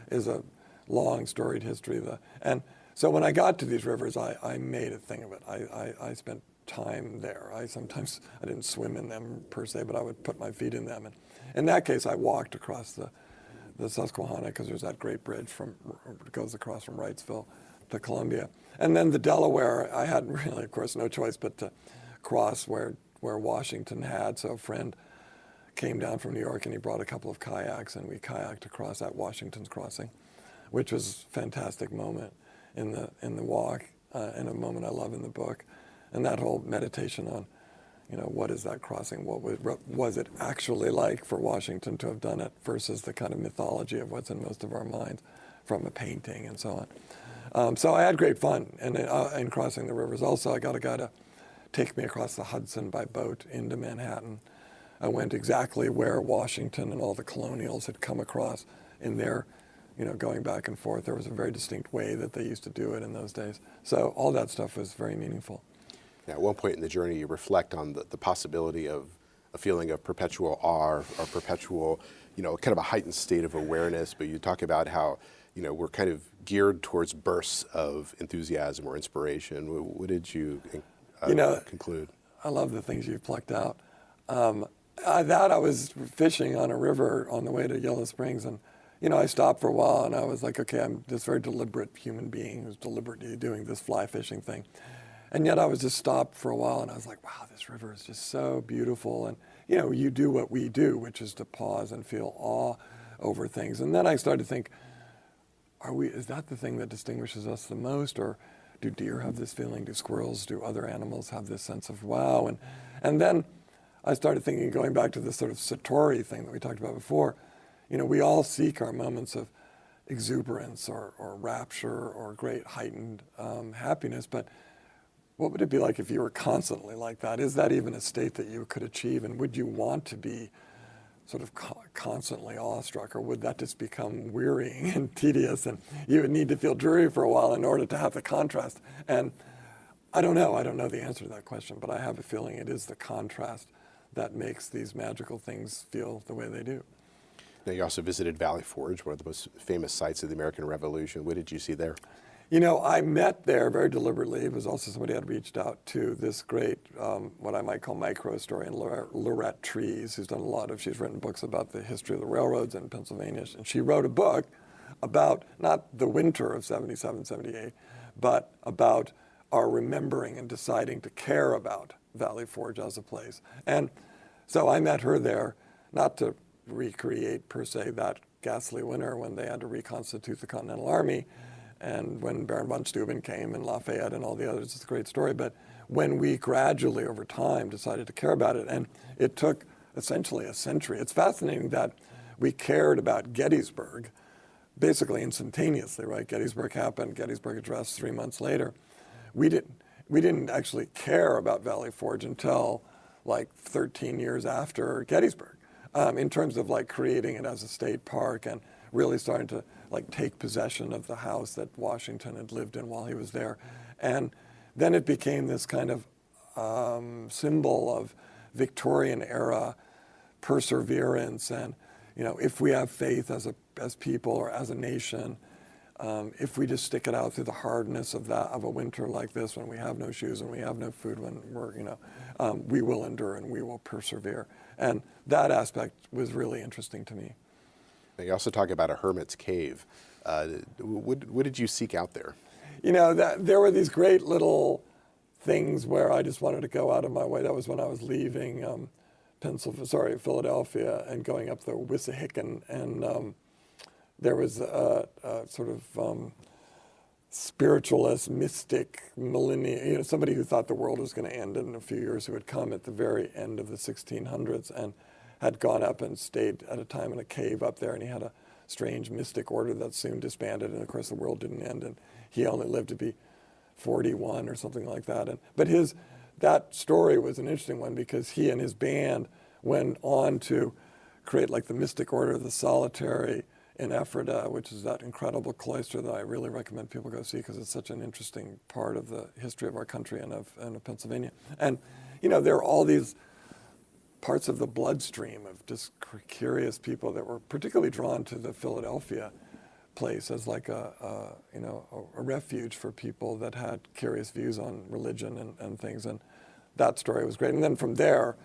is a long storied history. And so when I got to these rivers, I made a thing of it. I spent time there. I didn't swim in them per se, but I would put my feet in them. And in that case, I walked across the Susquehanna, because there's that great bridge that goes across from Wrightsville to Columbia. And then the Delaware, I had really, of course, no choice but to cross where Washington had. So a friend came down from New York and he brought a couple of kayaks, and we kayaked across at Washington's Crossing, which was a fantastic moment in the walk, and a moment I love in the book. And that whole meditation on, what is that crossing? What was it actually like for Washington to have done it versus the kind of mythology of what's in most of our minds from a painting and so on. So I had great fun in crossing the rivers. Also, I got a guy to take me across the Hudson by boat into Manhattan. I went exactly where Washington and all the colonials had come across in their, going back and forth. There was a very distinct way that they used to do it in those days. So all that stuff was very meaningful. Now, at one point in the journey, you reflect on the possibility of a feeling of perpetual awe or perpetual, kind of a heightened state of awareness. But you talk about how, we're kind of geared towards bursts of enthusiasm or inspiration. What did you conclude? I love the things you've plucked out. I was fishing on a river on the way to Yellow Springs, and I stopped for a while, and I was like, okay, I'm this very deliberate human being who's deliberately doing this fly fishing thing. And yet I was just stopped for a while, and I was like, wow, this river is just so beautiful. And, you do what we do, which is to pause and feel awe over things. And then I started to think, is that the thing that distinguishes us the most? Or do deer have this feeling? Do squirrels, do other animals have this sense of wow? And then I started thinking, going back to this sort of Satori thing that we talked about before, we all seek our moments of exuberance or rapture or great heightened happiness, but what would it be like if you were constantly like that? Is that even a state that you could achieve? And would you want to be sort of constantly awestruck, or would that just become wearying and tedious, and you would need to feel dreary for a while in order to have the contrast? And I don't know the answer to that question, but I have a feeling it is the contrast that makes these magical things feel the way they do. Now, you also visited Valley Forge, one of the most famous sites of the American Revolution. What did you see there? I met there very deliberately. It was also somebody had reached out to, this great, what I might call micro-historian, Lorette Trees, who's she's written books about the history of the railroads in Pennsylvania. And she wrote a book about not the winter of 77, 78, but about our remembering and deciding to care about Valley Forge as a place. And so I met her there, not to recreate per se that ghastly winter when they had to reconstitute the Continental Army, and when Baron von Steuben came and Lafayette and all the others. It's a great story. But when we gradually over time decided to care about it, and it took essentially a century. It's fascinating that we cared about Gettysburg basically instantaneously, right? Gettysburg happened, Gettysburg Address 3 months later. We didn't actually care about Valley Forge until like 13 years after Gettysburg, in terms of like creating it as a state park and really starting to like take possession of the house that Washington had lived in while he was there. And then it became this kind of symbol of Victorian era perseverance. And, if we have faith as people or as a nation, if we just stick it out through the hardness of a winter like this, when we have no shoes and we have no food, when we will endure and we will persevere. And that aspect was really interesting to me. Now, you also talk about a hermit's cave. What did you seek out there? that there were these great little things where I just wanted to go out of my way. That was when I was leaving Philadelphia, and going up the Wissahickon, and there was a sort of spiritualist, mystic, somebody who thought the world was going to end in a few years, who had come at the very end of the 1600s and had gone up and stayed at a time in a cave up there, and he had a strange mystic order that soon disbanded, and of course the world didn't end, and he only lived to be 41 or something like that. But that story was an interesting one, because he and his band went on to create like the mystic order of the solitary in Ephrata, which is that incredible cloister that I really recommend people go see, because it's such an interesting part of the history of our country and of Pennsylvania. And there are all these parts of the bloodstream of just curious people that were particularly drawn to the Philadelphia place as like a refuge for people that had curious views on religion and things. And that story was great. And then from there,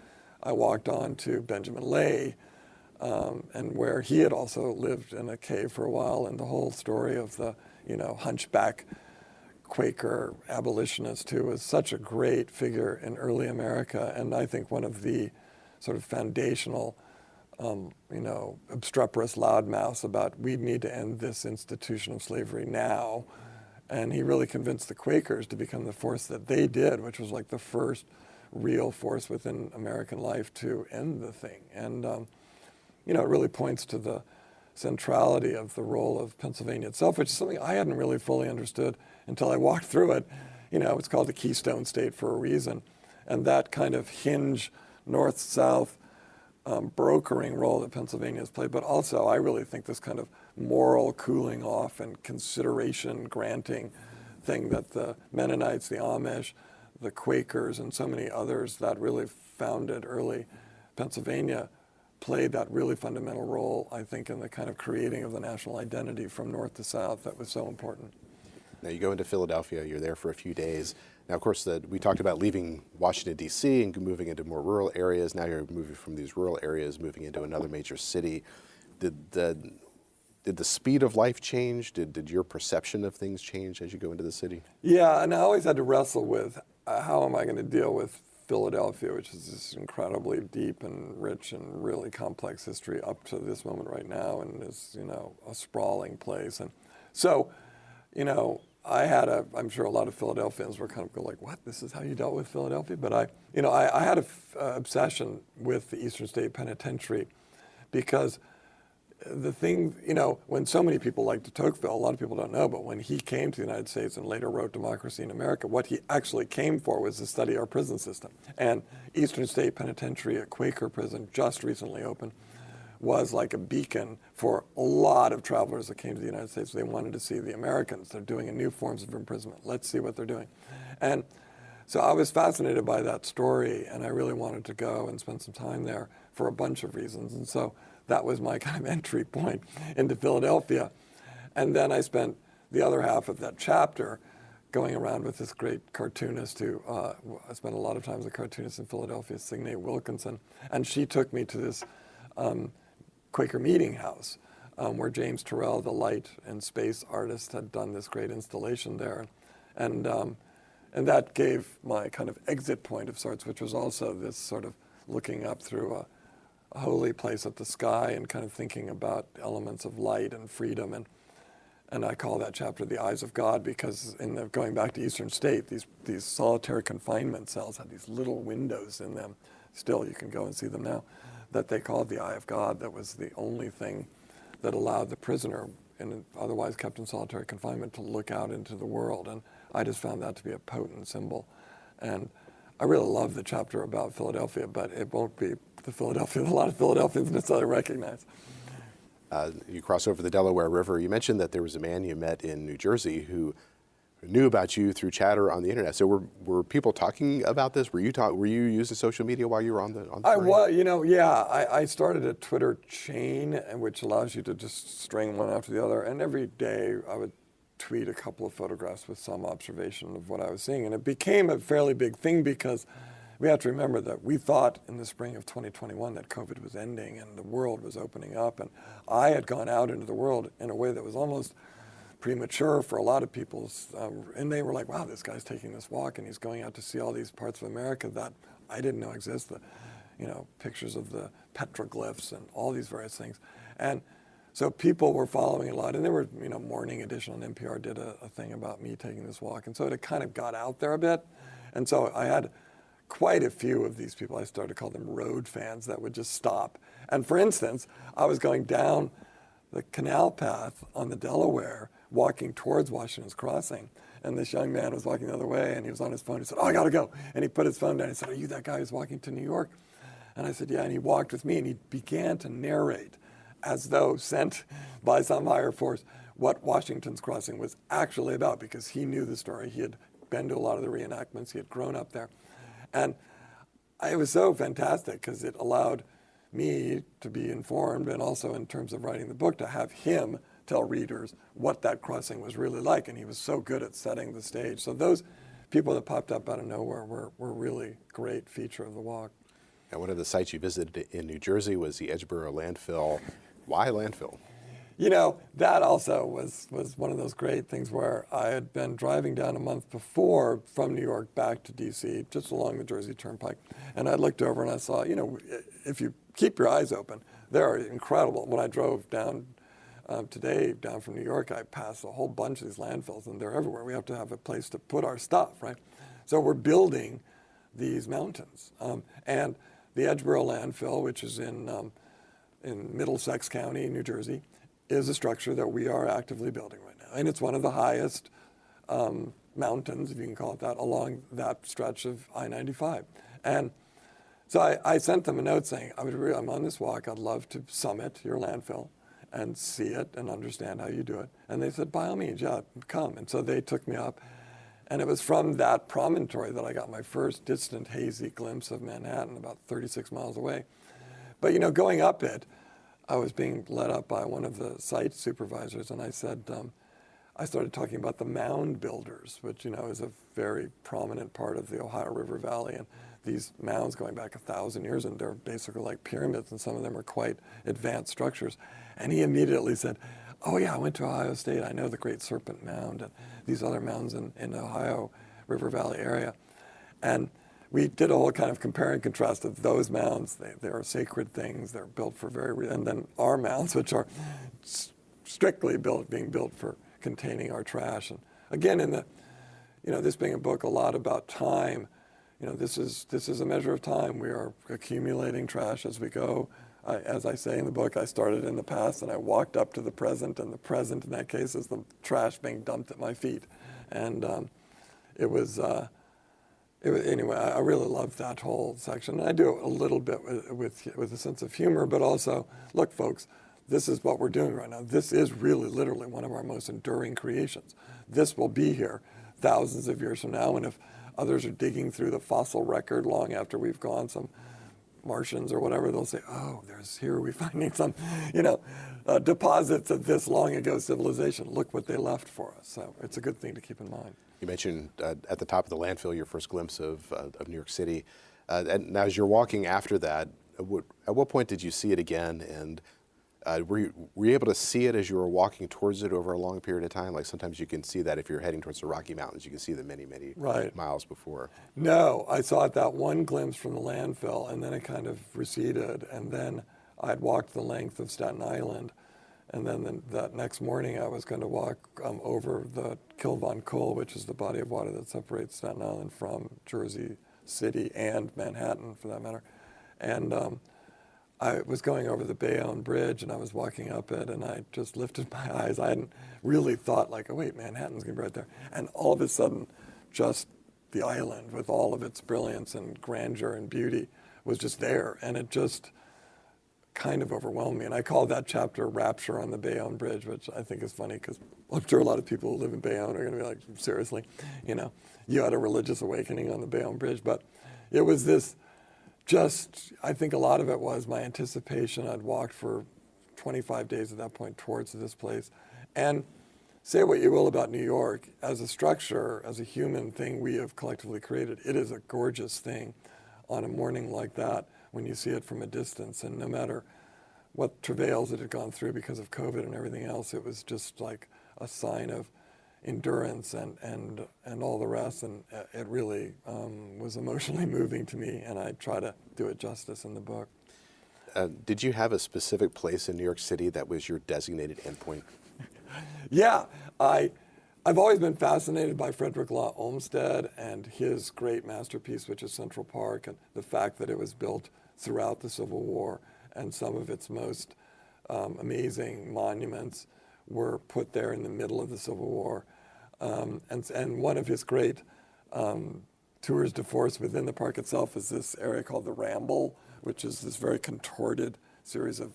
I walked on to Benjamin Lay, and where he had also lived in a cave for a while, and the whole story of the, hunchback Quaker abolitionist, who was such a great figure in early America, and I think one of the sort of foundational, obstreperous loudmouths about we need to end this institution of slavery now. And he really convinced the Quakers to become the force that they did, which was like the first real force within American life to end the thing. And, it really points to the centrality of the role of Pennsylvania itself, which is something I hadn't really fully understood until I walked through it. It's called the Keystone State for a reason. And that kind of hinge north-south brokering role that Pennsylvania has played, but also I really think this kind of moral cooling off and consideration granting thing that the Mennonites, the Amish, the Quakers, and so many others that really founded early Pennsylvania played that really fundamental role, I think, in the kind of creating of the national identity from north to south that was so important. Now you go into Philadelphia, you're there for a few days. Now, of course, we talked about leaving Washington, D.C. and moving into more rural areas. Now you're moving from these rural areas, moving into another major city. Did the speed of life change? Did your perception of things change as you go into the city? Yeah, and I always had to wrestle with how am I going to deal with Philadelphia, which is this incredibly deep and rich and really complex history up to this moment right now, and is, a sprawling place. And so, I'm sure a lot of Philadelphians were kind of like, what, this is how you dealt with Philadelphia? But I had an obsession with the Eastern State Penitentiary, because the thing, when so many people like de Tocqueville, a lot of people don't know, but when he came to the United States and later wrote Democracy in America, what he actually came for was to study our prison system. And Eastern State Penitentiary, a Quaker prison just recently opened, was like a beacon for a lot of travelers that came to the United States. They wanted to see the Americans. They're doing new forms of imprisonment. Let's see what they're doing. And so I was fascinated by that story, and I really wanted to go and spend some time there for a bunch of reasons. And so that was my kind of entry point into Philadelphia. And then I spent the other half of that chapter going around with this great cartoonist who, I spent a lot of time as a cartoonist in Philadelphia, Signe Wilkinson. And she took me to this Quaker meeting house where James Turrell, the light and space artist, had done this great installation there. And that gave my kind of exit point of sorts, which was also this sort of looking up through a holy place at the sky and kind of thinking about elements of light and freedom. And I call that chapter The Eyes of God, because going back to Eastern State, these solitary confinement cells had these little windows in them. Still, you can go and see them now, that they called the Eye of God. That was the only thing that allowed the prisoner, and otherwise kept in solitary confinement, to look out into the world. And I just found that to be a potent symbol. And I really love the chapter about Philadelphia, but it won't be the Philadelphia that a lot of Philadelphians necessarily recognize. You cross over the Delaware River. You mentioned that there was a man you met in New Jersey who knew about you through chatter on the internet. So were people talking about this? Were you using social media while you were on the train? I was, I started a Twitter chain, which allows you to just string one after the other. And every day I would tweet a couple of photographs with some observation of what I was seeing. And it became a fairly big thing, because we have to remember that we thought in the spring of 2021 that COVID was ending and the world was opening up. And I had gone out into the world in a way that was almost premature for a lot of people. And they were like, wow, this guy's taking this walk and he's going out to see all these parts of America that I didn't know exist. Pictures of the petroglyphs and all these various things. And so people were following a lot. And there were, Morning Edition on NPR did a thing about me taking this walk. And so it kind of got out there a bit. And so I had quite a few of these people, I started to call them road fans, that would just stop. And for instance, I was going down the canal path on the Delaware, walking towards Washington's Crossing. And this young man was walking the other way, and he was on his phone. He said, oh, I got to go. And he put his phone down. He said, are you that guy who's walking to New York? And I said, yeah. And he walked with me, and he began to narrate, as though sent by some higher force, what Washington's Crossing was actually about, because he knew the story. He had been to a lot of the reenactments. He had grown up there. And it was so fantastic, because it allowed me to be informed, and also in terms of writing the book, to have him tell readers what that crossing was really like. And he was so good at setting the stage. So those people that popped up out of nowhere were really great feature of the walk. And one of the sites you visited in New Jersey was the Edgeboro landfill. Why landfill? That also was one of those great things where I had been driving down a month before from New York back to D.C., just along the Jersey Turnpike. And I looked over and I saw, if you keep your eyes open, they're incredible. When I drove down today, down from New York, I passed a whole bunch of these landfills, and they're everywhere. We have to have a place to put our stuff, right? So we're building these mountains. And the Edgeboro landfill, which is in Middlesex County, New Jersey, is a structure that we are actively building right now. And it's one of the highest mountains, if you can call it that, along that stretch of I-95. And so I sent them a note saying, I'm on this walk, I'd love to summit your landfill and see it and understand how you do it. And they said, by all means, yeah, come. And so they took me up. And it was from that promontory that I got my first distant, hazy glimpse of Manhattan, about 36 miles away. But, going up it, I was being led up by one of the site supervisors, and I said, I started talking about the mound builders, which, is a very prominent part of the Ohio River Valley. And these mounds going back 1,000 years, and they're basically like pyramids, and some of them are quite advanced structures. And he immediately said, oh yeah, I went to Ohio State. I know the Great Serpent Mound and these other mounds in the Ohio River Valley area. And we did a whole kind of compare and contrast of those mounds. They are sacred things. They're built for and then our mounds, which are strictly being built for containing our trash. And again, this being a book a lot about time, this is a measure of time. We are accumulating trash as we go. As I say in the book, I started in the past and I walked up to the present, and the present in that case is the trash being dumped at my feet. And anyway, I really loved that whole section. And I do it a little bit with a sense of humor, but also, look, folks, this is what we're doing right now. This is really literally one of our most enduring creations. This will be here thousands of years from now, and if others are digging through the fossil record long after we've gone, some Martians or whatever, they'll say, oh, we're finding some, deposits of this long ago civilization. Look what they left for us. So it's a good thing to keep in mind. You mentioned at the top of the landfill your first glimpse of New York City. And now as you're walking after that, at what point did you see it again? And were you able to see it as you were walking towards it over a long period of time? Like sometimes you can see that if you're heading towards the Rocky Mountains, you can see the many, many miles before. No, I saw it that one glimpse from the landfill, and then it kind of receded. And then I'd walked the length of Staten Island. And then that next morning, I was going to walk over the Kilvan Kull, which is the body of water that separates Staten Island from Jersey City and Manhattan, for that matter. And I was going over the Bayonne Bridge, and I was walking up it, and I just lifted my eyes. I hadn't really thought, like, oh, wait, Manhattan's going to be right there. And all of a sudden, just the island, with all of its brilliance and grandeur and beauty, was just there. And it just kind of overwhelmed me. And I call that chapter Rapture on the Bayonne Bridge, which I think is funny because I'm sure a lot of people who live in Bayonne are going to be like, seriously, you had a religious awakening on the Bayonne Bridge. But it was this I think a lot of it was my anticipation. I'd walked for 25 days at that point towards this place. And say what you will about New York, as a structure, as a human thing we have collectively created, it is a gorgeous thing on a morning like that when you see it from a distance. And no matter what travails it had gone through because of COVID and everything else, it was just like a sign of endurance and all the rest. And it really was emotionally moving to me, and I try to do it justice in the book. Did you have a specific place in New York City that was your designated endpoint? Yeah, I've always been fascinated by Frederick Law Olmsted and his great masterpiece, which is Central Park, and the fact that it was built throughout the Civil War, and some of its most amazing monuments were put there in the middle of the Civil War. And one of his great tours de force within the park itself is this area called the Ramble, which is this very contorted series of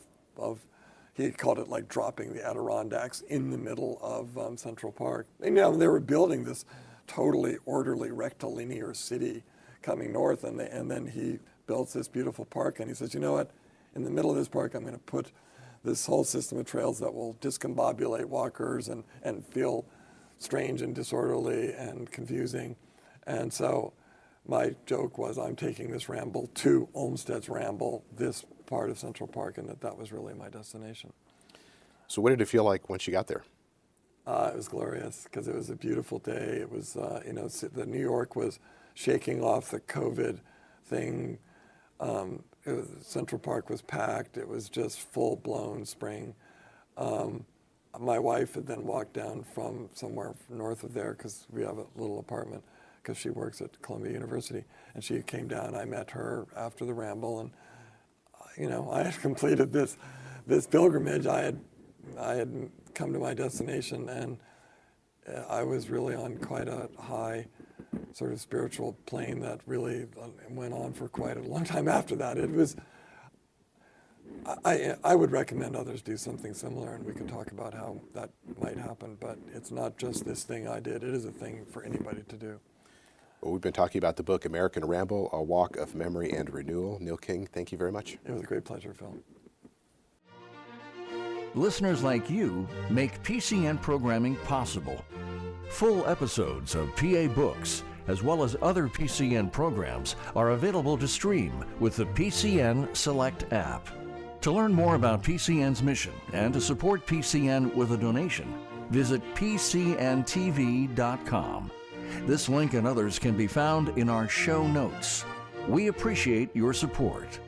he called it like dropping the Adirondacks in the middle of Central Park. And they were building this totally orderly rectilinear city coming north, and then he built this beautiful park, and he says, you know what, in the middle of this park, I'm going to put this whole system of trails that will discombobulate walkers and feel strange and disorderly and confusing. And so my joke was, I'm taking this ramble to Olmsted's Ramble, this part of Central Park, and that was really my destination. So what did it feel like once you got there? It was glorious because it was a beautiful day. It was, the New York was shaking off the COVID thing. Central Park was packed. It was just full-blown spring. My wife had then walked down from somewhere north of there because we have a little apartment because she works at Columbia University, and she came down. I met her after the Ramble, and I had completed this pilgrimage. I had come to my destination, and I was really on quite a high sort of spiritual plane that really went on for quite a long time after that. It was, I would recommend others do something similar, and we can talk about how that might happen, but it's not just this thing I did. It is a thing for anybody to do. Well, we've been talking about the book American Ramble, A Walk of Memory and Renewal. Neil King, thank you very much. It was a great pleasure, Phil. Listeners like you make PCN programming possible. Full episodes of PA Books, as well as other PCN programs, are available to stream with the PCN Select app. To learn more about PCN's mission and to support PCN with a donation, visit pcntv.com. This link and others can be found in our show notes. We appreciate your support.